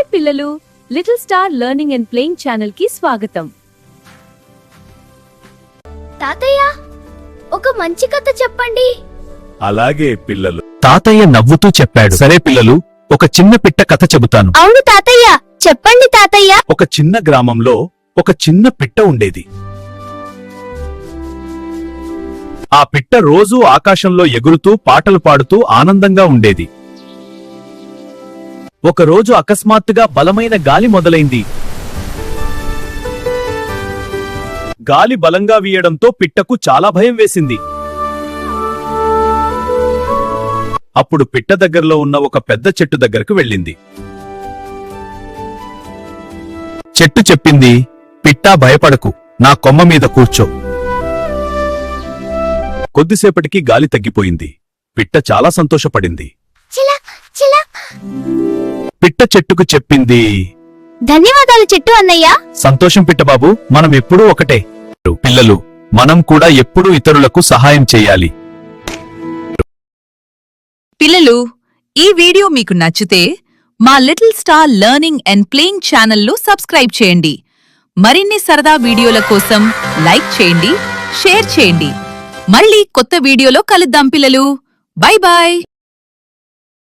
Hi పిల్లలు, little star learning and playing channel కి స్వాగతం. తాతయ్య, ఒక మంచి కథ చెప్పండి. అలాగే పిల్లలు. తాతయ్య నవ్వుతూ చెప్పాడు. సరే పిల్లలు, ఒక చిన్న పిట్ట కథ చెబుతాను. అవును తాతయ్య, చెప్పండి తాతయ్య. ఒక చిన్న గ్రామంలో ఒక చిన్న పిట్ట ఉండేది. ఆ పిట్ట రోజూ ఆకాశంలో ఎగురుతూ పాటలు పాడుతూ ఆనందంగా ఉండేది. ఒకరోజు అకస్మాత్తుగా బలమైన గాలి మొదలైంది. గాలి బలంగా వీయడంతో పిట్టకు చాలా భయం వేసింది. అప్పుడు పిట్ట దగ్గరలో ఉన్న ఒక పెద్ద చెట్టు దగ్గరకు వెళ్ళింది. చెట్టు చెప్పింది, పిట్టా భయపడకు, నా కొమ్మ మీద కూర్చో. కొద్దిసేపటికి గాలి తగ్గిపోయింది. పిట్ట చాలా సంతోషపడింది. పిట్ట చెట్టుకు చెప్పింది, ధన్యవాదాలు చెట్టు అన్నయ్య. సంతోషం పిట్టబాబు, మనం ఎప్పుడూ ఒకటే. పిల్లలు, మనం కూడా ఎప్పుడూ ఇతరులకు సహాయం చేయాలి. పిల్లలు, ఈ వీడియో మీకు నచ్చితే మా little star learning and playing ఛానల్ను సబ్స్క్రైబ్ చేయండి. మరిన్ని సరదా వీడియోల కోసం లైక్ చేయండి, షేర్ చేయండి. మళ్ళీ కొత్త వీడియోలో కలుద్దాం పిల్లలు. Bye bye.